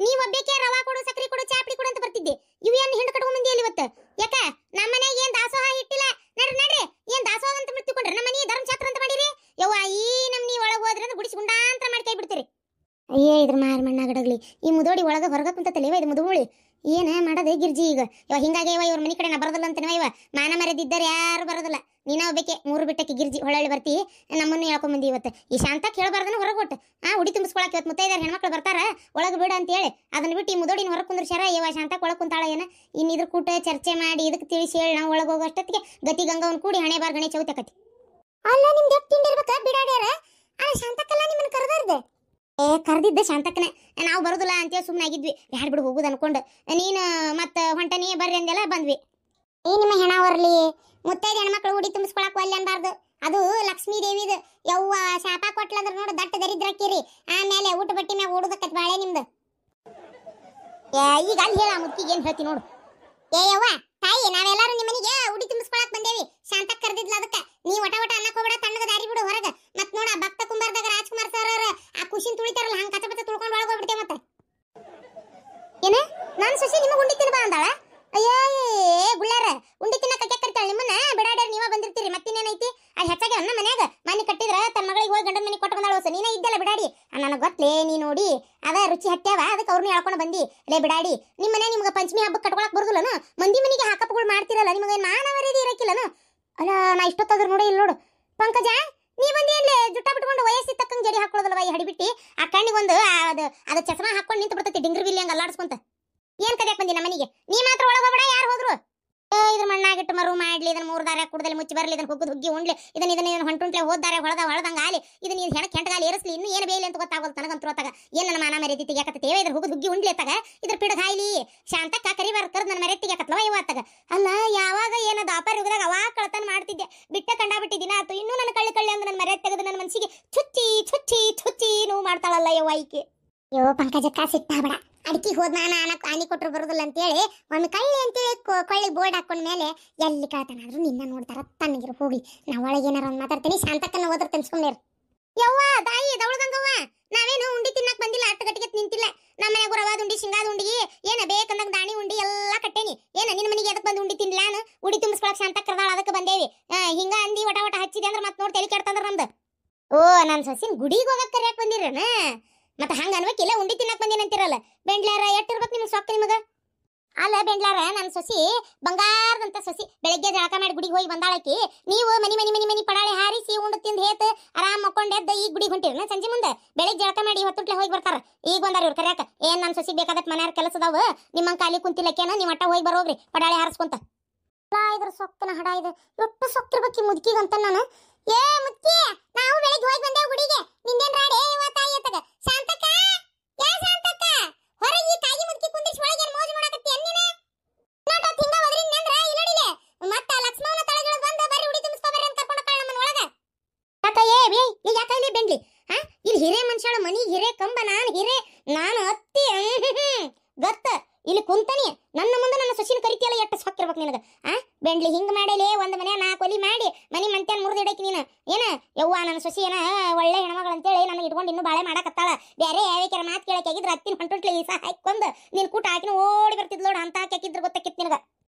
ನೀವ್ ಒಬ್ಬೇಕೆ ರವಾ ಕೊಡು ಸಕ್ರಿ ಕೊಡು ಚಾಪಡಿ ಕೊಡು ಅಂತ ಬರ್ತಿದ್ದೆ. ಇವು ಏನ್ ಹಿಂಡ್ ಕಟ್ಕೊಂಡ್ ಬಂದಿ ಇಲ್ಲಿ ಇವತ್ತು? ಯಾಕ ನಮ್ಮ ಮನೆಗೆ ಏನ್ ದಾಸೋಹ ಇಟ್ಟಿಲ್ಲ? ನಡ್ರಿ ನಡ್ರಿ, ಏನ್ ದಾಸೋಹ ಅಂತ ತಿಳ್ಕೊಂಡ್ರೆ ನಮ್ಮ ಮನೆ ಧರ್ಮಛತ್ರ ಅಂತ ಮಾಡಿರಿ. ಯವ್ವ ಈ ನಮ್ನಿ ಒಳಗೆ ಹೋದ್ರೆ ಅಂದ್ರೆ ಗುಡಿಸಿ ಗುಂಡಾಂತರ ಮಾಡಿ ಕೈ ಬಿಡ್ತೀರಿ. ಅಯ್ಯೇ ಇದ್ರ ಮಾರ ಮಣ್ಣಾಗಡಗ್ಲಿ ಈ ಮುದೋಡಿ ಒಳಗ ಹೊರಗ ಕುಂತತಲೇವ ಇದು ಮುದುಮುಳಿ ಏನ ಮಾಡದೆ ಗಿರ್ಜಿ ಈಗ ಇವ ಹಿಂಗಾಗಿ ಇವ್ರ ಮನಿ ಕಡೆ ನಾ ಬರೋದಿಲ್ಲ ಅಂತೇವ ಇವ ಮಾನ ಮರ್ಯಾದಿದ್ದಾರೆ ಯಾರು ಬರೋದಿಲ್ಲ. ನೀನ ಒಬ್ಬಕ್ಕೆ 3 ಬಿಟ್ಟಕ್ಕೆ ಗಿರ್ಜಿ ಹೊಳ್ಳಿ ಬರ್ತಿ ನಮ್ಮನ್ನು ಹೇಳ್ಕೊಂಡ್ ಬಂದಿ ಇವತ್ತು. ಈ ಶಾಂತ ಕೇಳಬಾರ್ದನ ಹೊರಗೆ ಕೊಟ್ಟು ಉಡಿ ತುಂಬಿಸ್ಕೊಳಕ್ಕೆ ಇವತ್ತು ಮುತ್ತೈದಾರ ಹೆಣ್ಮಕ್ಳು ಬರ್ತಾರ ಒಳಗೆ ಬಿಡ ಅಂತ ಹೇಳಿ ಅದನ್ನ ಬಿಟ್ಟು ಈ ಮುದೋಡಿನ ಹೊರಗೆ ಕುಂದ್ರಸ್ಯಾರ. ಇವ ಶಾಂತಕ್ಕೆ ಒಳಗೆ ಕುಂತಾಳ ಏನ ಇನ್ನು ಇದ್ರ ಕೂಟ ಚರ್ಚೆ ಮಾಡಿ ಇದಕ್ಕೆ ತಿಳಿಸಿ ಹೇಳಿ ನಾವು ಒಳಗೆ ಹೋಗೋ ಅಷ್ಟೊತ್ತಿಗೆ ಗತಿ ಗಂಗವನ್ ಕೂಡಿ ಹಣೆ ಬಾರ್ ಗಣೆ ಚೌತಕತಿ. ಅಲ್ಲ ನಿಮ್ದು ತಿಂಡಿರ್ಬೇಕ ಬಿಡಾಡ್ಯಾರ ಶಾಂತಕ್ಕಲ್ಲ ನಿಮ್ಮನ್ನ ಕರೆದಾರ್ದೆ. ಕರೆದಿದ್ದೆ ಶಾಂತಕ್ಕನೆ ನಾವು ಬರೋದಿಲ್ಲ ಅಂತೇಳಿ ಸುಮ್ಮನೆ ಆಗಿದ್ವಿ. ಯಾರು ಬಿಡು ಹೋಗುದು ಅನ್ಕೊಂಡು ನೀನು ಮತ್ತೆ ಹೊಂಟನಿ ಬರ್ರಿ ಅಂದೆಲ್ಲ ಬಂದ್ವಿ. ನಿಮ್ಮ ಹೆಣ ಹೊರ್ಲಿ ಮುತ್ತೈದು ಹೆಣ್ಮಕ್ಳು ಉಡಿ ತುಂಬಿಸ್ಕೊಳಕ್ ಒಲ್ಲೆ ಅನ್ಬಾರ್ದು. ಅದು ಲಕ್ಷ್ಮೀ ದೇವಿದು ಯವ್ವ ಶಾಪ ಕೊಟ್ಲಂದ್ರ ನೋಡು ದಟ್ಟ ದರಿದ್ರಕ್ಕಿರಿ. ಆಮೇಲೆ ಊಟ ಬಟ್ಟಿ ಮ್ಯಾಗ ಓಡುದಕ್ಕತ್ ಬಾಳೆ ನಿಮ್ದು. ಈಗ ಅಲ್ಲಿ ಹೇಳ ಮುತ್ತಿಗೆ ಏನ್ ಹೇಳ್ತಿ ನೋಡು. ಯವ್ವ ತಾಯಿ ನಾವೆಲ್ಲಾರು ನಿಮ್ಮನಿಗೆ ಉಡಿ ತುಂಬಿಸ್ಕೊಳಕ್ ಬಂದೇವಿ. ಶಾಂತಕ್ ಕರೆದಿದ್ಲ ಅದಕ್ಕೆ ನೀ ಒಟ ಒಟ ಅನ್ನಕ್ ಹೋಗ್ಬೇಡ ತಣ್ಣಗ ದಾರಿ ಬಿಡು ಹೊರಗ. ಮತ್ ನೋಡ ಭಕ್ತ ಕುಂಬಾರದಾಗ ರಾಜ್ಕುಮಾರ್ ಸರ್ ಅವ್ರ ಆ ಖುಷಿನ್ ತುಳಿತಾರಲ್ಲ ಹಂಗ ಕಚ ಪಚ ತುಳ್ಕೊಂಡು ಒಳಗೆ ಹೋಗ್ಬಿಡ್ತೇವೆ. ಮತ್ತೆ ಏನ ನಾನು ಸುಶಿ ನಿಮಗೆ ಉಂಡಿ ತಿನ್ಬಾ ಅಂದಾಳ. ಅಯ್ಯೇ ಗುಳ್ಳಾರ ಉಂಡಿ ತಿನ್ನಕ ಕರಿತಾಳ ನಿಮ್ಮನ್ನ ಬಿಡಾಡ್ಯಾರ ನೀವ ಬಂದಿರ್ತೀರಿ. ಮತ್ತಿನ್ನೇನೈತಿ ಅಲ್ಲಿ ಹೆಚ್ಚಾಗಿ ಅನ್ನ ಮನ್ಯಾಗ ಮನೆ ಕಟ್ಟಿದ್ರ ತನ್ನ ಮಗಳಿಗೆ ಹೋಗಿ ಗಂಡನ ಮನೆ ಕೊಟ್ಟು ಬಂದಾಳ. ನೀನೇ ಇದ್ದಲ್ಲ ಬಿಡಾಡಿ ನನಗೆ ಗೊತ್ತಲೇ ನೀ ನೋಡಿ ಅದ ರುಚಿ ಹತ್ಯಾವ ಅದಕ್ಕೆ ಅವ್ರನ್ನ ಹೇಳ್ಕೊಂಡು ಬಂದಿ. ಲೇ ಬಿಡಾಡಿ ನಿಮ್ಮನೆ ನಿಮ್ಗೆ ಪಂಚಮಿ ಹಬ್ಬಕ್ಕೆ ಕಟ್ಕೊಳಕ್ ಬರುದಿಲ್ಲನು? ಮಂದಿ ಮನೆಗೆ ಹಾಕಪ್ಪಗಳು ಮಾಡ್ತಿರಲ್ಲ ನಿಮಗೆ ಮಾನ ಮರ್ಯಾದೆ ಇರಕ್ಕಿಲ್ಲನು? ಅಲ್ಲ ನಾ ಇಷ್ಟೊತ್ತಾದ್ರೂ ನೋಡಿ ಇಲ್ಲಿ ನೋಡು ಪಂಕಜ ನೀ ಬಂದಿ ಅಲ್ಲೇ ಜುಟ್ಟ ಬಿಟ್ಕೊಂಡು ವಯಸ್ಸಿ ತಕ್ಕಂಗೆ ಜಡಿ ಹಾಕೊಳ್ಳೋದಲ್ವ ಈ ಹಡಿಬಿಟ್ಟಿ ಆ ಕಣ್ಣಿಗೊಂದು ಅದು ಚಸ್ಮಾ ಹಾಕೊಂಡು ನಿಂತು ಬಿಡ್ತೈತಿ ಡಿಂಗ್ರಿ ಬಿಲ್ಲಿ ಹಂಗೆ ಅಲ್ಲಾಡ್ಸ್ಕೊಂತ. ಏನ್ ಕದ್ಯಾಕ್ ಬಂದಿ ನಮ್ಮ ಮನೆಗೆ? ನೀ ಮಾತ್ರ ಒಳಗೆ ಹೋಗ್ಬೇಡ ಯಾರು ಹೋದ್ರು. ಇದ್ರ ಮಣ್ಣಾಗಿಟ್ಟು ಮರು ಮಾಡ್ಲಿ ಇದನ್ನ 3 ದಾರ ಕುಡ್ದಲ್ಲಿ ಮುಚ್ಚಿ ಬರ್ಲಿ ಇದನ್ನ ಹುಗ್ಗು ಹುಗ್ಗಿ ಉಂಡ್ಲಿ ಇದನ್ನ ಹೊಂಟುಂಟ್ಲೆ ಹೋದಾರೆ ಹೊಳದಂಗ ಆಲಿ ಇದನ್ನ ಇದು ಹೆಣ ಕೆಂಟಗಾಲಿ ಏರಿಸ್ಲಿ ಇನ್ನು ಏನು ಬೇಲಿ ಅಂತ ಗೊತ್ತಾಗೋದು ನನಗಂತೂ ಹೊತ್ತಾಗ ಏನು ನನ್ನ ಮಾನ ಮರ್ಯಾದೆ ತೆಗಿಯಾಕತ್ತೇವ ಇದ್ರ ಹುಗ್ಗು ಹುಗ್ಗಿ ಉಂಡ್ಲಿ ಅತ್ತಾಗ ಇದ್ರ ಪಿಡ ಹಾಯ್ಲಿ ಶಾಂತಕ್ಕ ಕರಿಬಾರ ಕರ್ದು ನನ್ನ ಮರ್ಯಾದೆ ತೆಗಿಯಾಕತ್ಲವ ಇವತ್ತಾಗ. ಅಲ್ಲ ಯಾವಾಗ ಏನದು ಅಪಾರ ಯುಗದಾಗ ಅವಾಗ ಕಳತನ ಮಾಡ್ತಿದ್ದೆ ಬಿಟ್ಟ ಕಂಡಾಬಿಟ್ಟಿ ದಿನ ಆತು ಇನ್ನೂ ನನ್ನ ಕಳ್ಳಿ ಅಂದ್ರೆ ನನ್ನ ಮರ್ಯಾದೆ ತೆಗೆದು ನನ್ನ ಮನಸ್ಸಿಗೆ ಚುಚ್ಚಿ ಚುಚ್ಚಿ ಚುಚ್ಚಿ ನೋವು ಮಾಡ್ತಾಳಲ್ಲ ಯವ್ವ ಈಕೆ. ಯೋ ಪಂಕಜಕ್ಕ ಸಿಟ್ಟಾಬೇಡ ಅಡಿಕೆ ಹೋದ್ ಆನಿ ಕೊಟ್ಟರು ಬರೋದಿಲ್ಲ ಅಂತೇಳಿ ಒಮ್ಮೆ ಕಳ್ಳಿ ಅಂತೇಳಿ ಕೊಳ್ಳಿಗೆ ಬೋರ್ಡ್ ಹಾಕೊಂಡ ಮೇಲೆ ಎಲ್ಲಿ ಕಳ್ತಾನಾದ್ರೂ ನಿನ್ನ ನೋಡ್ತಾರ ತಣ್ಣಗಿರು ಹೋಗ್ಲಿ. ನಾ ಒಳಗೆ ಏನಾರ ಮಾತಾಡ್ತೀನಿ ಶಾಂತಕ್ಕನ್ನ ಓದಿರ್ತೇನೆ ಸುಮ್ಮನೆ. ಯವ್ವ ತಾಯಿ ದವಳದಂಗವ್ವ ನಾವೇನು ಉಂಡಿ ತಿನ್ನಕ್ ಬಂದಿಲ್ಲ ಅಟ್ಟಗಟ್ಟಿಗೆ ನಿಂತಿಲ್ಲ. ನಮ್ಮ ಮನೆಗೂ ರವಾದ ಉಂಡಿ ಶೇಂಗಾದ ಉಂಡಿ ಏನ ಬೇಕಂದಾಗ ದಾಣಿ ಉಂಡಿ ಎಲ್ಲಾ ಕಟ್ಟೇನಿ. ಏನ ನಿನ್ನ ಮನೆಗೆ ಅದಕ್ಕೆ ಬಂದು ಉಂಡಿ ತಿನ್ಲ ನಾನು ಉಡಿ ತುಂಬಿಸ್ಕೊಳಕ್ ಶಾಂತಕ್ಕ ಕರ್ದಾಳ ಅದಕ್ಕೆ ಬಂದೇವಿ. ಹಿಂಗ ಅಂದಿ ಒಟ ಒಟ ಹಚ್ಚಿದೆ ಅಂದ್ರೆ ಮತ್ತೆ ನೋಡಿ ತಲೆ ಕೆಡ್ತಂದ್ರ ನಮ್ದು. ಓ ನನ್ನ ಸೊಸಿನ ಗುಡಿಗೆ ಹೋಗಕ್ ಕರಿಯಾಕ್ ಬಂದಿರೇನ? ಮತ್ತೆ ಹಂಗ ಅನ್ಬೇಕಿಲ್ಲ ಉಂಡಿ ತಿನ್ನಕ್ ಬಂದೇನಂತಿರಲ್ಲ. ಬೆಂಡ್ಲಾರ ಎಟ್ಟಿರ್ಬೇಕು ನಿಮ್ಗೆ ಸೊಕ್ಕ ನಿಮಗ? ಅಲ್ಲ ಬೆಂಡ್ಲಾರ ನನ್ನ ಸೊಸಿ ಬಂಗಾರದಂತ ಸೊಸಿ ಬೆಳಗ್ಗೆ ಜಳಕ ಮಾಡಿ ಗುಡಿಗೆ ಹೋಗಿ ಬಂದಾಳಕಿ. ನೀವು ಮನಿ ಮನಿ ಮನಿ ಮನಿ ಪಡಾಳೆ ಹಾರಿಸಿ ಉಂಡು ತಿಂದು ಹೇತ್ ಆರಾಮ್ ಮಕ್ಕೊಂಡೆದ್ದ ಈಗ ಗುಡಿಗೆ ಹೊಂಟಿರ ಸಂಜೆ ಮುಂದೆ ಬೆಳಗ್ಗೆ ಜಳಕ ಮಾಡಿ ಹೊತ್ತುಟ್ಲೆ ಹೋಗಿ ಬರ್ತಾರ. ಈಗ ಬಂದಾರ ಇವ್ರು ಕರ್ಯಾಕ. ಏನ್ ನನ್ನ ಸೊಸಿ ಬೇಕಾದಟ್ ಮನೆಯಾರ ಕೆಲಸದವ ನಿಮ್ಮಂಗ ಖಾಲಿ ಕುಂತಿಲ್ಲಕ್ಕೇನ ನೀವು ಅಟ್ಟ ಹೋಗಿ ಬರೋಗ್ರಿ ಪಡಾಳೆ ಹಾರಿಸ್ಕೊಂತ. ಇದ್ರ ಸೊಕ್ಕನ ಹಡ ಇದೆ ಎಷ್ಟು ಸೊಕ್ಕಿರ್ಬೇಕಿ ಮುದುಕಿಗಂತ ನಾನು. ಏ ಮುದ್ಕಿ ನಾವು ಬೆಳಗ್ಗೆ ಹೋಗಿ ಬಂದೇವು ಗುಡಿಗೆ ನಿಂದೇನ್ ರಾಡಿ ತಾಯಿ ಅತ್ತಗ ಶಾಂತಕ್ಕ ಯಾ ಶಾಂತಕ್ಕ ಹೊರಗೆ ಈ ಕಾಯಿ ಮುದ್ಕಿ ಕುಂದಿರ್ಸಿ ಒಳಗೆ ಮೋಜು ಮಾಡಕತ್ತಿ ಅನ್ನಿನ ನಾಟ ತಿಂಗ ಹೋದ್ರಿನ್ ಅಂದ್ರ ಇಲ್ಲಡಿಲೆ ಮತ್ತ ಲಕ್ಷ್ಮಣ ತಳಗಿಳ ಬಂದ ಬರ್ರಿ ಉಡಿ ತುಂಬಿಸ್ಕೊ ಬರ್ರಿ ಅಂತ ಕರ್ಕೊಂಡ ಕಳ್ಳ ನಮ್ಮನ ಒಳಗ. ಯಾಕ ಯಾಕ ಇಲ್ಲಿ ಬೆಂಡ್ಲಿ ಇಲ್ಲಿ ಹಿರೇ ಮನುಷ್ಯಳ ಮನಿ ಹಿರೇ ಕಂಬ ನಾನು ಅತ್ತಿ ಗತ್ತ ಇಲ್ಲಿ ಕುಂತನಿ ನನ್ನ ಮುಂದೆ ನನ್ನ ಸೊಸಿನ ಕರಿತಿಯಲ್ಲ ಎಷ್ಟು ಸೊಕ್ಕಿರ್ಬೇಕು ನಿನಗ. ಬೆಂಡ್ಲಿ ಹಿಂಗ ಮಾಡೇಲಿ ಒಂದ್ ಮನೆ 4 ಒಲಿ ಮಾಡಿ ಮನಿ ಮಂತ್ಯಾನ್ ಮುರಿದಿಡಕಿ ನೀನು ಏನ ಯವ್ವ ನನ್ನ ಸೊಸಿ ಏನ ಒಳ್ಳೆ ಹೆಣ್ಮಗಳು ಅಂತೇಳಿ ನನಗೆ ಇಟ್ಕೊಂಡು ಇನ್ನೂ ಬಾಳೆ ಮಾಡಕತ್ತಾಳ. ಬೇರೆ ಯಾವ್ಯಾರ ಮಾತು ಕೇಳಕ್ಕೆ ಆಗಿದ್ರೆ ಹತ್ತಿನ ಹೊಂಟುಂಟ್ಲಿ ಈಸ ಹಾಕೊಂಡ್ ನಿನ್ ಕೂಟ ಹಾಕಿನ ಓಡಿ ಬರ್ತಿದ್ ನೋಡು ಅಂತ ಹಾಕಿದ್ರ ಗೊತ್ತಾಕಿತ್ ನಿನಗ.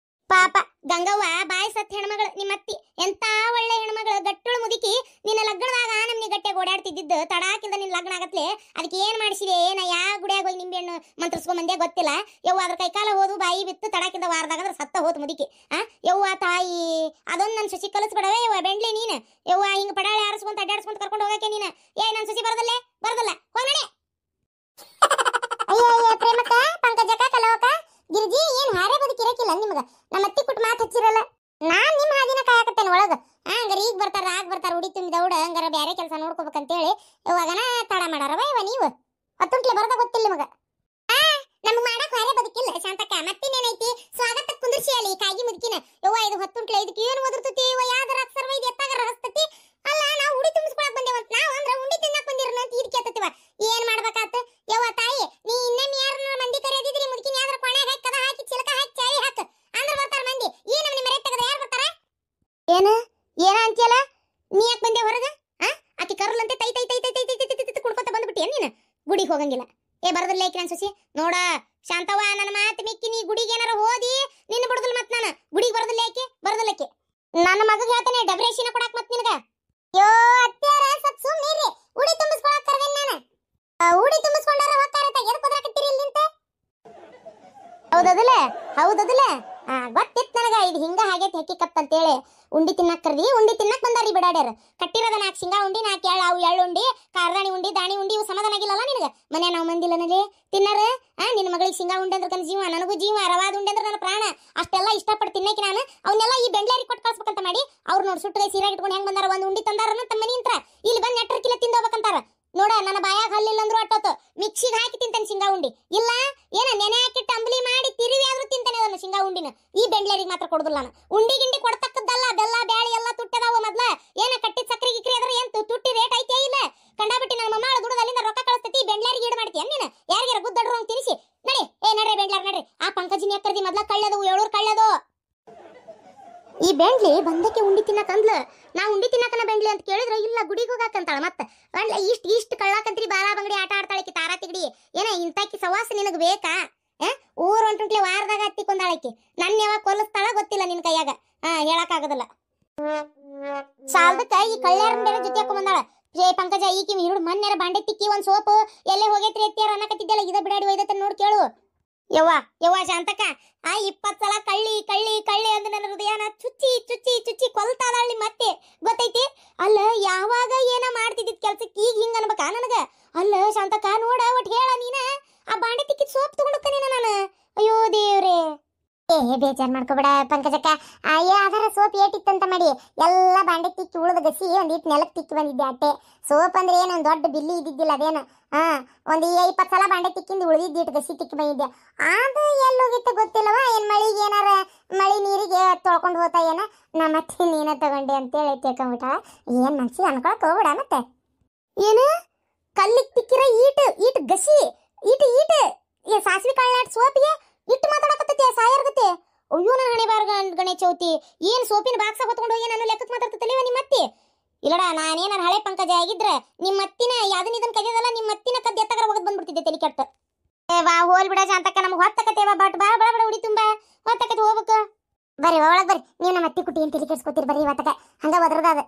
ಪಾಪ ಗಂಗವ್ವ ಬಾಯಿ ಸತ್ ಹೆಣ್ಮಗಳು ನಿಮ್ಮ ಅತ್ತಿ ಎಂತ ಒಳ್ಳೆ ಹೆಣ್ಮಗಳು ಗಟ್ಟುಳು ಮುದುಕಿ ನಿನ್ನ ಲಗ್ನದಾಗ ನಮ್ನಿ ಗಟ್ಟೆ ಓಡಾಡ್ತಿದ್ದಿದ್ದು ತಡಾಕಿಲ್ದ ನಿನ್ ಲಗ್ನ ಆಗತ್ಲೆ ಅದಕ್ಕೆ ಏನ್ ಮಾಡಿಸಿದೆ ಏನ ಯಾವ ಗುಡಿಯಾಗ ಹೋಗಿ ನಿಂಬೆ ಹಣ್ಣು ಮಂತ್ರಿಸ್ಕೊಂಡ್ ಬಂದೇ ಗೊತ್ತಿಲ್ಲ. ಯವ್ವ ಅದ್ರ ಕೈಕಾಲ ಹೋದು ಬಾಯಿ ಬಿತ್ತು ತಡಾಕಿಲ್ದ ವಾರದಾಗ ಅದ್ರ ಸತ್ತ ಹೋತು ಮುದುಕಿ. ಯವ್ವ ತಾಯಿ ಅದೊಂದು ನನ್ನ ಸೊಸಿ ಕಲಿಸ್ಬಿಡವೇ ಯವ್ವ ಬೆಂಡ್ಲಿ ನೀನು. ಯವ್ವ ಹಿಂಗ ಪಡಾಳೆ ಆರಿಸ್ಕೊಂತ ಅಡ್ಡಾಡ್ಸ್ಕೊಂತ ಕರ್ಕೊಂಡು ಹೋಗಕ್ಕೆ ನೀನು. ನನ್ನ ಸೊಸಿ ಬರದಲ್ಲೇ ಬರದಲ್ಲ ಹೋಗಣೆ. ಅಯ್ಯ ಪ್ರೇಮಕ್ಕ ಪಂಕಜಕ್ಕ ಕಲವಕ್ಕ ಗಿರಿಜಿ ಏನ್ ಹಾರೇ ಬದುಕಿರಕಿಲ್ಲ ನಿಮ್ಗ. ನಮ್ಮ ಅತ್ತಿ ಕುಟ್ ಮಾತು ಹಚ್ಚಿರಲ್ಲ ನಾನ್ ನಿಮ್ ಹಾದಿನ ಕಾಯಕತ್ತೇನೆ ಒಳಗ. ಹಂಗಾರ ಈಗ ಬರ್ತಾರ ಉಡಿ ತುಂಬಿ ದೌಡ ಹಂಗಾರ ಬೇರೆ ಕೆಲಸ ನೋಡ್ಕೋಬೇಕಂತೇಳಿ ಇವಾಗನ ತಡ ಮಾಡಾರವ ಇವ ನೀವು ಹತ್ತುಂಟ್ಲೆ ಬರದ ಗೊತ್ತಿಲ್ಲ ನಿಮಗ. ನಮ್ಗ್ ಮಾಡಕ್ ಹಾರೇ ಬದುಕಿಲ್ಲ ಶಾಂತಕ್ಕ ಮತ್ತಿನೇನೈತಿ ಸ್ವಾಗತ ಕುಂದಿರ್ಸಿ ಅಲ್ಲಿ ಕಾಗಿ ಮುದುಕಿನ. ಯವ್ವ ಇದು ಹತ್ತುಂಟ್ಲೆ ಇದಕ್ಕೆ ಏನು ಓದಿರ್ತತಿ ಇವ ಯಾವ್ದಾರ ಅಕ್ಷರವ ಇದು ಎತ್ತಾಗರ ಹಸ್ತತಿ. ಅಲ್ಲ ನಾವು ಉಡಿ ತುಂಬಿಸ್ಕೊಳಕ್ ಬಂದೇವಂತ ನಾವು ಅಂದ್ರ ಉಂಡಿ ತಿನ್ನಕ್ ಬಂದಿರನ ಅಂತ ಇದಕ್ಕೆ ಎತ್ತತಿವ ಏನ್ ಮಾಡ್ಬೇಕಾತ. ಯವ್ವ ತಾಯಿ ನೀ ಇನ್ನೊಮ್ಮೆ ಯಾರನ್ನ ಮಂದಿ ಕರೆಯದಿದ್ರಿ ಮುದುಕಿನ ಯಾವ್ದಾರ ಕೊಣೆಗೆ ಹಾಕಿ ಕದ ಹಾಕಿ ಚಿಲಕ ಹಾಕಿ ಚಾಯಿ ಹಾಕ ಅಂದ್ರ ಬರ್ತಾರ ಮಂದಿ. ಈ ನಮ್ಮನಿ ಮರೆ ತೆಗೆದ ಯಾರು ಬರ್ತಾರ? ಏನ ಅಂತೀಯಲ್ಲ ನೀ ಯಾಕೆ ಬಂದೆ ಹೊರಗ? ಆಕಿ ಕರ್ಲಂತೆ ತೈ ತೈ ತೈ ತೈ ತೈ ತೈ ತೈ ಕುಡ್ಕೊತ ಬಂದ್ಬಿಟ್ಟಿ ನೀನು ಗುಡಿಗೆ ಹೋಗಂಗಿಲ್ಲ. ಏ ಬರದಿಲ್ಲ ಏಕೆ ನನ್ ಸೊಸಿ ನೋಡ ಶಾಂತವ್ವ ನನ್ನ ಮಾತು ಮಿಕ್ಕಿ ನೀ ಗುಡಿಗೆ ಏನಾರ ಹೋದಿ ನಿನ್ನ ಬಿಡುದಿಲ್ಲ ಮತ್ ನಾನು ಗುಡಿಗೆ ಬರದಿಲ್ಲ ಏಕೆ ನನ್ನ ಮಗಗೆ ಹೇಳ್ತಾನೆ ಡಬ್ರೇಶಿನ ಕೊಡಾಕ್ ಮತ್ ನಿನಗ ಯೋ ಅತ್ತೆಯರ ಸತ್ ಸುಮ್ಮನಿರಿ ಉಡಿ ತುಂಬಿಸ್ಕೊಳಕ್ ಕರ್ದೇನ್ ನಾನು ಉಡಿ ತುಂಬಿಸ್ಕೊಂಡಾರ ಹೋಗ್ತಾರತ ಎದಕ್ಕೆ ಕುದ್ರಾಕತ್ತೀರಿ ಇಲ್ಲಿ ನಿಂತ ಹೌದದಲ್ಲ ಗೊತ್ತಿತ್ತು ನನಗ ಇದು ಹಿಂಗ ಹಾಗೈತಿ ಹೆಕ್ಕಿಕತ್ ಅಂತೇಳಿ ಉಂಡಿ ತಿನ್ನಕ್ ಕರ್ದಿ ಉಂಡಿ ತಿನ್ನಕ್ ಬಂದಾರಿ ಬಿಡಾಡ್ಯಾರ ಕಟ್ಟಿರೋದ 4 ಶೇಂಗಾ ಉಂಡಿ 4 ಎಳ್ಳು ಉಂಡಿ ಕಾರ್ದಾಣಿ ಉಂಡಿ ದಾಣಿ ಉಂಡಿ ಇವು ಸಮಾಧಾನ ಆಗಿಲ್ಲಲ್ಲ ನಿನಗ ಮನೆ ನಾವು ಮಂದಿಲ್ಲನಲ್ಲಿ ತಿನ್ನಾರ ನಿನ್ನ ಮಗಳಿಗೆ ಶೇಂಗಾ ಉಂಡೆ ಅಂದ್ರೆ ಕನ್ ಜೀವ ನನಗೂ ಜೀವ ರವಾದ ಉಂಡೆ ಅಂದ್ರೆ ನನ್ನ ಪ್ರಾಣ ಅಷ್ಟೆಲ್ಲ ಇಷ್ಟಪಟ್ಟು ತಿನ್ನಕ್ಕೆ ನಾನು ಅವನ್ನೆಲ್ಲ ಈ ಬೆಂಡ್ಲಾರಿಗೆ ಕೊಟ್ಟು ಕಳ್ಸ್ಬೇಕಂತ ಮಾಡಿ ಅವ್ರು ನೋಡಿ ಸುಟ್ಟಗೆ ಸೀರೆ ಇಟ್ಕೊಂಡು ಹೆಂಗ್ ಬಂದಾರ ಒಂದು ಉಂಡಿ ತಂದಾರನ ತಮ್ಮ ಮನಿ ಅಂತ ಇಲ್ಲಿ ಬಂದು ನೆಟ್ಟರ್ಕಿಲ್ಲ ತಿಂದು ಹೋಗ್ಬೇಕಂತಾರ ನೋಡ ನನ್ನ ಬಾಯಾಗ ಹಲ್ಲಿಲ್ಲ ಅಂದ್ರು ಅಟ್ಟೋತು ಮಿಕ್ಸಿಗೆ ಹಾಕಿ ತಿಂತಾನೆ ಶೇಂಗಾ ಉಂಡಿ ಇಲ್ಲ ಏನ ನೆನೆ ಹಾಕಿಟ್ಟು ಅಂಬಲಿ ಮಾಡಿ ತಿರುವಿ ಆದ್ರೂ ತಿಂತಾನೆ ಅದನ್ನ ಶೇಂಗಾ ಉಂಡಿನ ಈ ಬೆಂಡ್ಲೇರಿಗೆ ಮಾತ್ರ ಕೊಡುದಿಲ್ಲ ನಾನು ಉಂಡಿ ಗಿಂಡಿ ಕೊಡ್ತಕ್ಕದ್ದಲ್ಲ ಬೆಲ್ಲ ಬ್ಯಾಳಿ ಎಲ್ಲ ತುಟ್ಟದಾವ ಮೊದ್ಲ ಏನ ಕಟ್ಟಿದ ಸಕ್ರಿ ಗಿಕ್ರಿ ಅದ್ರ ಏನ್ ತುಟ್ಟಿ ರೇಟ್ ಐತೆ ಇಲ್ಲ ಕಂಡಾಬಿಟ್ಟು ನನ್ನ ಮಮ್ಮ ದುಡ್ದು ಅಲ್ಲಿಂದ ರೊಕ್ಕ ಕಳಿಸ್ತೈತಿ ಬೆಂಡ್ಲಾರಿಗೆ ಈಡು ಮಾಡ್ತೀಯ ನೀನು ಯಾರಿಗಾರ ಗುದ್ದಡ್ರು ಅಂತ ತಿನ್ಸಿ ನಡಿ ನಡ್ರಿ ಬೆಂಡ್ಲಾರ್ ನಡ್ರಿ ಆ ಪಂಕಜಿನಿ ಅಕ್ಕರ್ದಿ ಮೊದ್ಲ ಕಳ್ಳದು 7 ಕಳ್ಳದು ಈ ಬೆಂಡ್ಲಿ ಬಂದಕ್ಕೆ ಉಂಡಿ ತಿನ್ನಕಂದ್ಲ ನಾ ಉಂಡಿ ತಿನ್ನಕನ ಬೆಂಡ್ಲಿ ಅಂತ ಕೇಳಿದ್ರೆ ಇಲ್ಲ ಗುಡಿಗೆ ಹೋಗಾಕಂತಾಳ ಮತ್ತೆ ಅಲ್ಲ ಇಷ್ಟ ಕಳ್ಳಾಕಂತ್ರಿ ಬಾರಾ ಬಂಗಡಿ ಆಟ ಆಡ್ತಾಳಕಿ ತಾರಾ ತಿಗಡಿ ಏನ ಇಂತಾಕಿ ಸವಾಸ ನಿನಗೆ ಬೇಕಾ ಊರ್ ಹೊಂಟುಂಟ್ಲೆ ವಾರದಾಗ ಹತ್ತಿಕೊಂದಾಳಕಿ ನನ್ನ ಯಾವಾಗ ಕೊಲ್ಲಿಸ್ತಾಳ ಗೊತ್ತಿಲ್ಲ ನಿನ್ ಕೈಯಾಗ ಹೇಳಕ್ ಆಗೋದಿಲ್ಲ ಸಾಲದಕ್ಕ ಈ ಕಳ್ಳ್ಯಾರ ಬೇರೆ ಜೊತೆ ಹಾಕೊಂಡ್ ಬಂದಾಳ ಪಂಕಜ ಈಕಿ ಹಿರುಡು ಮನ್ಯಾರ ಬಾಂಡೆ ತಿಕ್ಕಿ ಒಂದ್ ಸೋಪು ಎಲ್ಲೇ ಹೋಗೈತ್ರಿ ಎತ್ತಿಯಾರ ಅನ್ನಕತ್ತಿದ್ದಲ್ಲ ಇದ ಬಿಡಾಡಿ ಒಯ್ದತ್ತ ನೋಡ್ ಕೇಳು ಯವ್ವ ಶಾಂತಕ್ಕ 20 ಸಲ ಕಳ್ಳಿ ಅಂದ ನನ್ನ ಹೃದಯನ ಚುಚ್ಚಿ ಕೊಲ್ತಾಳಿ ಮತ್ತೆ ಗೊತ್ತೈತಿ ಅಲ್ಲ ಯಾವಾಗ ಏನ ಮಾಡ್ತಿದ್ದಿದ್ ಕೆಲ್ಸಕ್ಕೆ ಈಗ ಹಿಂಗ ಅನ್ಬೇಕಾ ನನಗ ಅಲ್ಲ ಶಾಂತಕ್ಕ ನೋಡ ಒಟ್ ಹೇಳ ನೀನ ಆ ಬಾಂಡೆ ತಿಕ್ಕಿದ್ ಸೋಪ್ ತಗೊಂಡಕ್ಕನೇನ ನಾನು ಅಯ್ಯೋ ದೇವ್ರೇ ಬೇಜಾರ್ ಮಾಡ್ಕೋಬೇಡ ಪಂಕಜಕ್ಕ ಅದರ ಸೋಪ್ ಏಟಿತ್ತಂತ ಮಾಡಿ ಎಲ್ಲ ಬಾಂಡೆ ತಿಕ್ಕಿ ಉಳಿದ ಗಸಿ ಒಂದಿಟ್ಟು ನೆಲಕ್ಕೆ ತಿಕ್ಕಿ ಬಂದಿದ್ದೆ ಅಟ್ಟೆ ಸೋಪ್ ಅಂದ್ರೆ ಏನು ದೊಡ್ಡ ಬಿಲ್ಲಿ ಇದ್ದಿದ್ದಿಲ್ಲ ಅದೇನು ಒಂದು 20 ಸಲ ಬಾಂಡೆ ತಿಕ್ಕಿಂದ ಉಳಿದಿದ್ದು ಗಸಿ ತಿಕ್ಕಿ ಬಂದಿದ್ದೆ ಅದು ಎಲ್ಲೋಗಿತ್ತು ಗೊತ್ತಿಲ್ಲವ ಏನ್ ಮಳಿಗೆ ಏನಾರ ಮಳಿ ನೀರಿಗೆ ತೊಳ್ಕೊಂಡು ಹೋತಾ ಏನ ನಾ ಮತ್ತೆ ನೀನ ತಗೊಂಡೆ ಅಂತೇಳಿ ತಿಳ್ಕೊಂಬಿಟ್ಟ ಏನ್ ಮನ್ಸಿಗೆ ಅನ್ಕೊಳಕ್ ಹೋಗ್ಬಿಡ ಮತ್ತೆ ಏನು ಕಲ್ಲಿಗೆ ತಿಕ್ಕಿರ ಈಟ್ ಗಸಿ ಈಟ್ ಸಾಸಿವೆ ಕಾಳಾಟ್ ಸೋಪಿಗೆ ಇಟ್ಟು ಮಾತಾಡಕತ್ತೈತಿ ಸಾಯರ್ಗತ್ತೆ ಅಯ್ಯೋ ನನ್ನ ಹಣೆ ಬಾರ ಗಣೇಶ ಚೌತಿ ಏನ್ ಸೋಪಿನ ಬಾಕ್ಸ ಹೊತ್ಕೊಂಡು ಹೋಗಿ ನಾನು ಲೆಕ್ಕಕ್ಕೆ ಮಾತಾಡ್ತಲಿವ ನಿಮ್ಮ ಅತ್ತಿ ಇಲ್ಲಡ ನಾನೇನಾರ ಹಳೆ ಪಂಕಜ ಆಗಿದ್ರೆ ನಿಮ್ಮ ಅತ್ತಿನ ಯಾವ್ದನ್ನ ಇದನ್ನ ಕದಿಯದಲ್ಲ ನಿಮ್ಮ ಅತ್ತಿನ ಕದ್ದು ಎತ್ತಗರ ಹೋಗದ್ ಬಂದ್ಬಿಡ್ತಿದ್ದೆ ತಲೆ ಕೆಟ್ಟ ವಾ ಹೋಲ್ ಬಿಡ ಶಾಂತಕ್ಕ ನಮ್ಗೆ ಹೊತ್ತಕತ್ತೇವ ಬಟ್ ಬಾ ಬಡ ಉಡಿ ತುಂಬ ಹೊತ್ತಕತ್ತೆ ಹೋಗ್ಬೇಕು ಬರ್ರಿ ಒಳಗ್ ಬರ್ರಿ ನೀವು ನಮ್ಮ ಅತ್ತಿ ಕುಟ್ಟಿ ಏನ್ ತಲೆ ಕೆಡ್ಸ್ಕೊತೀರಿ ಬರ್ರಿ ಇವತ್ತಕ ಹಂಗ ಒದ್ರದ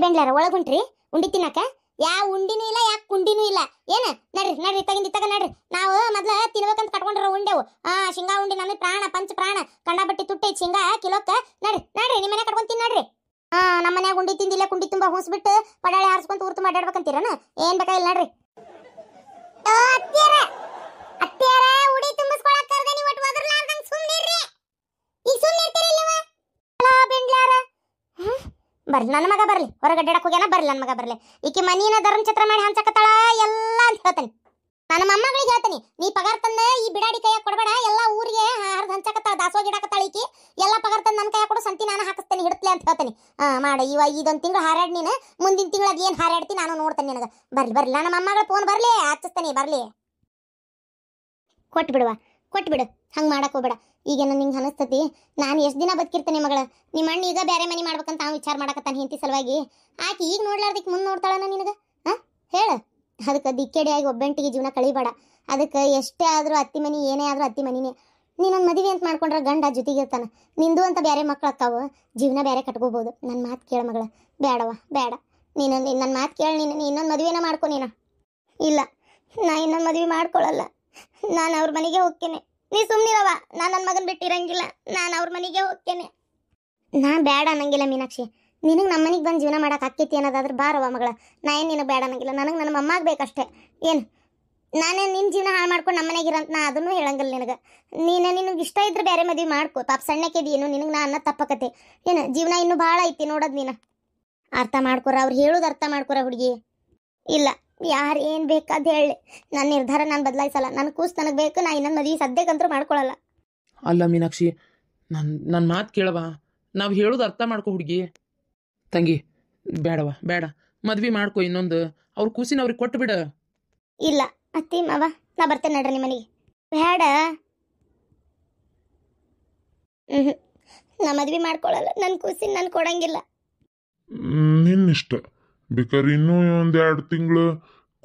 ಬೆಂಡ್ಲಾರ ಒಳಗ್ ಹೊಂಟ್ರಿ ಉಂಡಿ ತಿನ್ನಕ ಯಾವ ಉಂಡಿನೂ ಇಲ್ಲ ಯಾಕೆ ಕುಂಡಿನೂ ಇಲ್ಲ ಏನ ನಡ್ರಿ ತಗ ನಡ್ರಿ ನಾವು ಮೊದ್ಲ ತಿನ್ಬೇಕಂತ ಕಟ್ಕೊಂಡಿರೋ ಉಂಡೆವು ಶೇಂಗಾ ಉಂಡಿ ನನ್ನ ಪ್ರಾಣ ಪಂಚ ಪ್ರಾಣ ಕಂಡಾಬಟ್ಟಿ ತುಟ್ಟಿ ಶೇಂಗಾ ಕಿಲೋಕ್ಕ ನಡ್ರಿ ನಿಮ್ಮ ಮನೆ ಕಟ್ಕೊಂಡ್ ತಿನ್ನಡ್ರಿ ನಮ್ಮ ಮನ್ಯಾಗ ಉಂಡಿ ತಿಂದಿಲ್ಲ ಕುಂಡಿ ತುಂಬಾ ಹೂಸ್ಬಿಟ್ಟು ಪಡಾಳೆ ಹಾರಿಸ್ಕೊಂತ ಊರ್ ತುಂಬ ಅಡ್ಡಾಡ್ಬೇಕಂತೀರನ ಏನ್ ಬೇಕಾ ಇಲ್ಲ ನಡ್ರಿ ಅತ್ತಿಯರ ಉಡಿ ತುಂಬಿಸ್ಕೊಳಕ್ ಕರ್ದೆ ನೀವು ಒಟ್ಟು ಒದರ್ಲಾರ್ದಂಗ್ ಸುಮ್ನಿರ್ರಿ ಈಗ ಸುಮ್ನಿರ್ತೀರಿಲ್ಲವ ಬೆಂಡ್ಲಾರ ಬರ್ಲಿ ನನ್ನ ಮಗ ಬರ್ಲಿ ಹೊರಗಡ್ಡಾಡಕ್ ಹೋಗ್ಯಾನ ಬರ್ಲಿ ನನ್ನ ಮಗ ಬರ್ಲಿ ಈಕಿ ಮನೀನ ಧರ್ಮ ಛತ್ರ ಮಾಡಿ ಹಂಚಕತ್ತಾಳ ಎಲ್ಲ ಅಂತ ಹೇಳ್ತಾನೆ ನನ್ನ ಮೊಮ್ಮಗಳಿಗೆ ಹೇಳ್ತಾನೆ ನೀ ಪಗಾರ ತಂದ ಈ ಬಿಡಾಡಿ ಕೈಯಾಗ ಕೊಡಬೇಡ ಎಲ್ಲ ಊರಿಗೆ ಹರಿದು ಹಂಚಕತ್ತಾಳ ದಾಸೋಗಿ ಇಡಾಕತ್ತಾಳ ಈಕಿ ಎಲ್ಲ ಪಗಾರ ತಂದು ನನ್ನ ಕೈಯಾಗ ಕೊಡು ಸಂತಿ ನಾನು ಹಾಕಿಸ್ತೇನೆ ಹಿಡ್ತಲೆ ಅಂತ ಹೇಳ್ತಾನೆ ಮಾಡ ಇದೊಂದು ತಿಂಗಳು ಹಾರಾಡ್ ನೀನು ಮುಂದಿನ ತಿಂಗಳು ಅದು ಏನು ಹಾರಾಡ್ತಿ ನಾನು ನೋಡ್ತೇನೆ ನಿನಗೆ ಬರ್ಲಿ ನನ್ನ ಮೊಮ್ಮಗಳ ಫೋನ್ ಬರ್ಲಿ ಹಚ್ಚಿಸ್ತೇನೆ ಬರ್ಲಿ ಕೊಟ್ಬಿಡು ಹಂಗೆ ಮಾಡಕ್ ಹೋಗ್ಬೇಡ ಈಗ ನಿಂಗೆ ಅನಿಸ್ತತಿ ನಾನು ಎಷ್ಟು ದಿನ ಬದುಕಿರ್ತೇನೆ ಮಗಳ ನಿಮ್ಮ ಅಣ್ಣ ಈಗ ಬೇರೆ ಮನೆ ಮಾಡ್ಬೇಕಂತ ಅವ್ನು ವಿಚಾರ ಮಾಡಕತ್ತಾನೆ ಹೆಂಡತಿ ಸಲುವಾಗಿ ಆಕೆ ಈಗ ನೋಡ್ಲಾರ್ದಕ್ಕೆ ಮುಂದೆ ನೋಡ್ತಾಳನ ನಿನಗೆ ಹೇಳು ಅದಕ್ಕೆ ದಿಕ್ಕೇಡಿಯಾಗಿ ಒಬ್ಬಂಟಿಗೆ ಜೀವನ ಕಳಿಬೇಡ ಅದಕ್ಕೆ ಎಷ್ಟೇ ಆದರೂ ಅತ್ತಿ ಮನಿ ಏನೇ ಆದರೂ ಅತ್ತಿ ಮನಿನೇ ನೀನೊಂದು ಮದುವೆ ಅಂತ ಮಾಡ್ಕೊಂಡ್ರೆ ಗಂಡ ಜೊತೆಗಿರ್ತಾನೆ ನಿಂದು ಅಂತ ಬೇರೆ ಮಕ್ಳು ಅಕ್ಕಾವು ಜೀವನ ಬೇರೆ ಕಟ್ಕೋಬೋದು ನನ್ನ ಮಾತು ಕೇಳ ಮಗಳ ಬೇಡ ನೀನು ನನ್ನ ಮಾತು ಕೇಳಿ ನೀನು ಇನ್ನೊಂದು ಮದುವೆನ ಮಾಡ್ಕೊ ನೀನು ಇಲ್ಲ ನಾ ಇನ್ನೊಂದು ಮದುವೆ ಮಾಡ್ಕೊಳ್ಳಲ್ಲ ನಾನು ಅವ್ರ ಮನೆಗೆ ಹೋಗ್ತೇನೆ ನೀ ಸುಮ್ಮನಿರವ ನಾನು ನನ್ನ ಮಗನ ಬಿಟ್ಟಿರಂಗಿಲ್ಲ ನಾನು ಅವ್ರ ಮನೆಗೆ ಹೋಗ್ತೇನೆ ನಾ ಬೇಡ ಅನ್ನಂಗಿಲ್ಲ ಮೀನಾಕ್ಷಿ ನಿನಗೆ ನಮ್ಮ ಮನೆಗೆ ಬಂದು ಜೀವನ ಮಾಡಕ್ಕೆ ಆಕ್ಕೈತಿ ಅನ್ನೋದಾದ್ರೆ ಬಾರವ ಮಗಳ ನಾ ಏನು ನಿನಗೆ ಬೇಡ ಅನ್ನಂಗಿಲ್ಲ ನನಗೆ ನನ್ನ ಮಮ್ಮಾಗ ಬೇಕಷ್ಟೇ ಏನು ನಾನೇ ನಿನ್ನ ಜೀವನ ಹಾಳು ಮಾಡ್ಕೊಂಡು ನಮ್ಮ ಮನೆಗೆ ಇರಂತ ನಾ ಅದನ್ನು ಹೇಳಂಗಿಲ್ಲ ನಿನಗೆ ಇಷ್ಟ ಇದ್ರೆ ಬೇರೆ ಮದುವೆ ಮಾಡ್ಕೊ ಪಾಪ ಸಣ್ಣಕ್ಕೆದಿ ಏನು ನಿನಗೆ ನಾ ಅನ್ನ ತಪ್ಪಕತೆ ಏನು ಜೀವನ ಇನ್ನೂ ಭಾಳ ಐತಿ ನೋಡೋದು ನೀನು ಅರ್ಥ ಮಾಡ್ಕೊರ ಅವ್ರು ಹೇಳೋದು ಅರ್ಥ ಮಾಡ್ಕೊರ ಹುಡುಗಿ ಇಲ್ಲ ಯಾರು ಏನು ಬೇಕಾದ ಹೇಳಿ ನನ್ನ ನಿರ್ಧಾರ ನಾನು ಬದಲಾಯಿಸಲ್ಲ ನನ್ನ ಕೂಸು ನನಗೆ ಬೇಕು ನಾ ಇನ್ನೊಂದು ಮದುವೆ ಸದ್ಯಕ್ಕಂತೂ ಮಾಡ್ಕೊಳ್ಳಲ್ಲ ಅಲ್ಲ ಮೀನಾಕ್ಷಿ ನನ್ನ ಮಾತು ಕೇಳವ ನಾವು ಹೇಳೋದು ಅರ್ಥ ಮಾಡ್ಕೊ ಹುಡುಗಿ ತಂಗಿ ಬೇಡ ಮದ್ವೆ ಮಾಡ್ಕೊ ಇನ್ನೊಂದು ಅವ್ರ ಕೂಸಿನ ಅವ್ರಿಗೆ ಕೊಟ್ಟು ಬಿಡ ಇಲ್ಲ ಅತ್ತಿ ಮಾವ ನಾ ಬರ್ತೇನೆ ನಡ್ರಿ ನಿಮ್ಮ ಮನೆಗೆ ಬೇಡ ನಾ ಮದ್ವೆ ಮಾಡ್ಕೊಳ್ಳಲ್ಲ ನನ್ನ ಕೂಸಿನ ನಾನು ಕೊಡಂಗಿಲ್ಲ ನಿನ್ನಿಷ್ಟ ಬೇಕಾದ್ರೆ ಇನ್ನೂ 1-2 ತಿಂಗಳು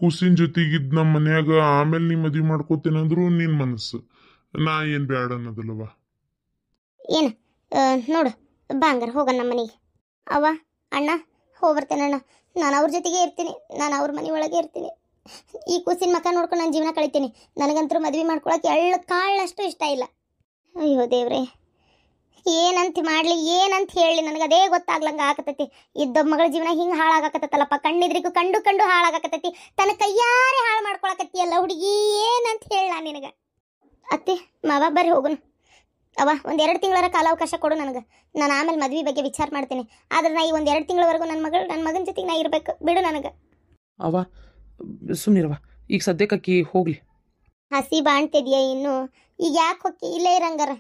ಕುಸಿನ ಜೊತೆಗಿದ್ ನಮ್ಮ ಮನ್ಯಾಗ ಆಮೇಲೆ ನೀ ಮದ್ವಿ ಮಾಡ್ಕೋತೇನಂದ್ರು ನಿನ್ ಮನಸ್ಸು. ನಾ ಏನ್ ಬ್ಯಾಡ ಅನ್ನೋದಿಲ್ಲವ. ಏನು ನೋಡು ಬಾ ಹಂಗಾರ ಹೋಗೋಣ ನಮ್ಮ ಮನೆಗೆ. ಅವ್ವ ಅಣ್ಣ ಹೋಗ್ಬರ್ತೇನೆ ಅಣ್ಣ. ನಾನು ಅವ್ರ ಜೊತೆಗೆ ಇರ್ತೀನಿ, ನಾನು ಅವ್ರ ಮನೆ ಒಳಗೆ ಇರ್ತೀನಿ. ಈ ಕೂಸಿನ ಮಕ್ಕ ನೋಡ್ಕೊಂಡು ನಾನು ಜೀವನ ಕಳಿತೀನಿ. ನನಗಂತೂ ಮದುವೆ ಮಾಡ್ಕೊಳಕ್ಕೆ ಎಳ್ಳು ಕಾಳಷ್ಟು ಇಷ್ಟ ಇಲ್ಲ. ಅಯ್ಯೋ ದೇವ್ರೆ, ಏನಂತ ಮಾಡಲಿ ಏನಂತ ಹೇಳಿ ನನಗೆ ಅದೇ ಗೊತ್ತಾಗ್ಲಂಗೆ ಆಗತೈತಿ. ಇದ್ದೊಬ್ಬ ಮಗಳ ಜೀವನ ಹಿಂಗೆ ಹಾಳಾಗಕತ್ತಲ್ಲಪ್ಪ. ಕಣ್ಣಿದ್ರಿಗೂ ಕಂಡು ಹಾಳಾಗಕತ್ತೈತಿ. ತನ್ನ ಕೈಯಾರೆ ಹಾಳು ಮಾಡ್ಕೊಳಕತ್ತೀಯಲ್ಲ ಹುಡುಗಿ, ಏನಂತ ಹೇಳ ನಿನಗೆ. ಅತ್ತೆ ಮಾವ ಬರ್ರಿ ಹೋಗುನು. ಅವ್ವ ಒಂದು 2 ತಿಂಗಳ ಕಾಲಾವಕಾಶ ಕೊಡು ನನಗೆ. ನಾನು ಆಮೇಲೆ ಮದುವೆ ಬಗ್ಗೆ ವಿಚಾರ ಮಾಡ್ತೀನಿ. ಆದ್ರೆ ನಾ ಈ ಒಂದು 2 ತಿಂಗಳವರೆಗೂ ನನ್ನ ಮಗನ ಜೊತೆಗೆ ನಾ ಇರಬೇಕು. ಬಿಡು ನನಗೆ. ಅವ ಸುಮ್ಮನಿರವ, ಈಗ ಸದ್ಯಕ್ಕೆ ಹೋಗ್ಲಿ. ಹಸಿ ಬಾಣ್ತಿದ್ಯಾ ಇನ್ನು? ಈಗ ಯಾಕೆ ಹೊಕ್ಕಿ ಇಲ್ಲೇ ಇರಂಗಾರ?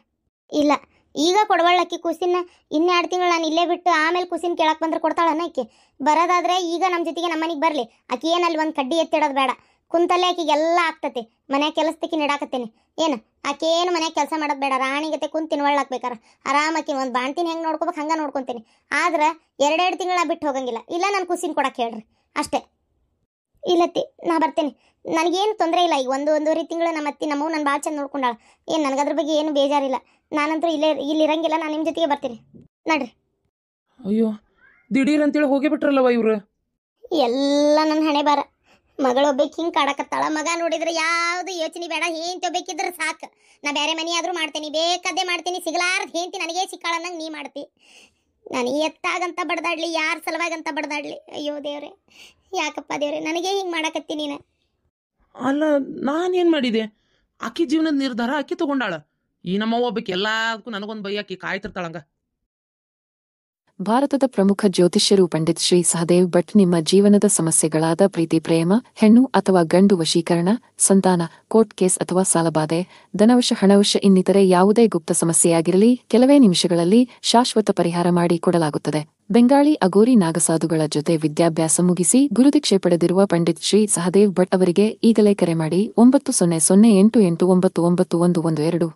ಇಲ್ಲ ಈಗ ಕೊಡವಳ್ಳಕ್ಕಿ ಕೂಸಿನ. 2 ತಿಂಗಳು ನಾನು ಇಲ್ಲೇ ಬಿಟ್ಟು ಆಮೇಲೆ ಕೂಸಿನ ಕೇಳಕ್ಕೆ ಬಂದ್ರೆ ಕೊಡ್ತಾಳನ್ನ ಆಕೆ. ಬರೋದಾದ್ರೆ ಈಗ ನಮ್ಮ ಜೊತೆಗೆ ನಮ್ಮ ಮನೆಗೆ ಬರಲಿ. ಆಕೆ ಏನಲ್ಲಿ ಒಂದು ಕಡ್ಡಿ ಎತ್ತಿಡೋದು ಬೇಡ. ಕುಂತಲ್ಲೇ ಆಕೆಗೆ ಎಲ್ಲ ಆಗ್ತತಿ. ಮನ್ಯಾಗ ಕೆಲಸದಕ್ಕೆ ನೀಡಾಕತ್ತೇನೆ. ಏನು ಆಕೇನು ಮನ್ಯಾಗ ಕೆಲಸ ಮಾಡೋದು ಬೇಡ. ರಾಣಿಗತೆ ಕುಂತು ತಿನ್ವಳ್ಳಾಕ್ಬೇಕಾರ ಆರಾಮಾಕಿ ಒಂದು ಬಾಣ್ತೀನಿ ಹೆಂಗೆ ನೋಡ್ಕೋಬೇಕು ಹಂಗೆ ನೋಡ್ಕೊತೀನಿ. ಆದ್ರೆ 2 ತಿಂಗಳ ಬಿಟ್ಟು ಹೋಗಂಗಿಲ್ಲ. ಇಲ್ಲ ನಾನು ಕೂಸಿನ ಕೊಡಕ್ಕೆ ಹೇಳ್ರಿ ಅಷ್ಟೇ. ಇಲ್ಲತ್ತಿ ನಾ ಬರ್ತೇನೆ. ನನಗೇನು ತೊಂದರೆ ಇಲ್ಲ. ಈಗ 1-1.5 ತಿಂಗಳು ನಮ್ಮ ಅತ್ತಿ ನಮ್ಮವು ನಾನು ಭಾಳ ಚಂದ ನೋಡ್ಕೊಂಡಾಳ. ಏನು ನನಗದ್ರ ಬಗ್ಗೆ ಏನು ಬೇಜಾರಿಲ್ಲ. ನಾನಂತೂ ಇಲ್ಲಿ ಇರಂಗಿಲ್ಲ. ನಾನು ನಿಮ್ಮ ಜೊತೆಗೆ ಬರ್ತೀನಿ ನಡ್ರಿ. ಅಯ್ಯೋ ದಿಢೀರ್ ಅಂತೇಳಿ ಹೋಗೇ ಬಿಟ್ರಲ್ಲವ ಇವ್ರು. ಎಲ್ಲ ನನ್ನ ಹಣೆ ಬಾರ. ಮಗಳೊಬ್ಬಕ್ಕೆ ಹಿಂಗೆ ಕಾಡಕತ್ತಾಳ. ಮಗ ನೋಡಿದ್ರೆ ಯಾವುದು ಯೋಚನೆ ಬೇಡ. ಹೇಂತಿ ಒಬ್ಬಕ್ಕಿದ್ರೆ ಸಾಕು. ನಾ ಬೇರೆ ಮನೆ ಆದರೂ ಮಾಡ್ತೇನೆ, ಬೇಕಾದೇ ಮಾಡ್ತೀನಿ. ಸಿಗಲಾರ್ದು ಹೇಂತಿ ನನಗೇ ಸಿಕ್ಕಾಳನ್ನಂಗೆ ನೀ ಮಾಡ್ತಿ. ನಾನು ಎತ್ತಾಗಂತ ಬಡ್ದಾಡ್ಲಿ, ಯಾರ ಸಲುವಾಗಂತ ಬಡ್ದಾಡ್ಲಿ. ಅಯ್ಯೋ ದೇವ್ರೆ, ಯಾಕಪ್ಪ ದೇವ್ರೆ ನನಗೇ ಹಿಂಗೆ ಮಾಡಕತ್ತಿ ನೀನು. ಅಲ್ಲ ನಾನೇನು ಮಾಡಿದೆ? ಆಕಿ ಜೀವನದ ನಿರ್ಧಾರ ಆಕಿ ತಗೊಂಡಾಳ. ಈ ನಮ್ಮವ್ವ ಒಬ್ಬಕ್ಕೆ ಎಲ್ಲದಕ್ಕೂ ನನಗೊಂದು ಬೈಯಾಕಿ ಕಾಯ್ತಿರ್ತಾಳಂಗ. ಭಾರತದ ಪ್ರಮುಖ ಜ್ಯೋತಿಷ್ಯರು ಪಂಡಿತ್ ಶ್ರೀ ಸಹದೇವ್ ಭಟ್ ನಿಮ್ಮ ಜೀವನದ ಸಮಸ್ಯೆಗಳಾದ ಪ್ರೀತಿ, ಪ್ರೇಮ, ಹೆಣ್ಣು ಅಥವಾ ಗಂಡು ವಶೀಕರಣ, ಸಂತಾನ, ಕೋರ್ಟ್ ಕೇಸ್ ಅಥವಾ ಸಾಲಬಾಧೆ, ಧನವಶ, ಹಣವಶ ಇನ್ನಿತರೆ ಯಾವುದೇ ಗುಪ್ತ ಸಮಸ್ಯೆಯಾಗಿರಲಿ ಕೆಲವೇ ನಿಮಿಷಗಳಲ್ಲಿ ಶಾಶ್ವತ ಪರಿಹಾರ ಮಾಡಿ ಕೊಡಲಾಗುತ್ತದೆ. ಬೆಂಗಾಳಿ ಅಗೋರಿ ನಾಗಸಾಧುಗಳ ಜೊತೆ ವಿದ್ಯಾಭ್ಯಾಸ ಮುಗಿಸಿ ಗುರುದೀಕ್ಷೆ ಪಡೆದಿರುವ ಪಂಡಿತ್ ಶ್ರೀ ಸಹದೇವ್ ಭಟ್ ಅವರಿಗೆ ಈಗಲೇ ಕರೆ ಮಾಡಿ 9008899112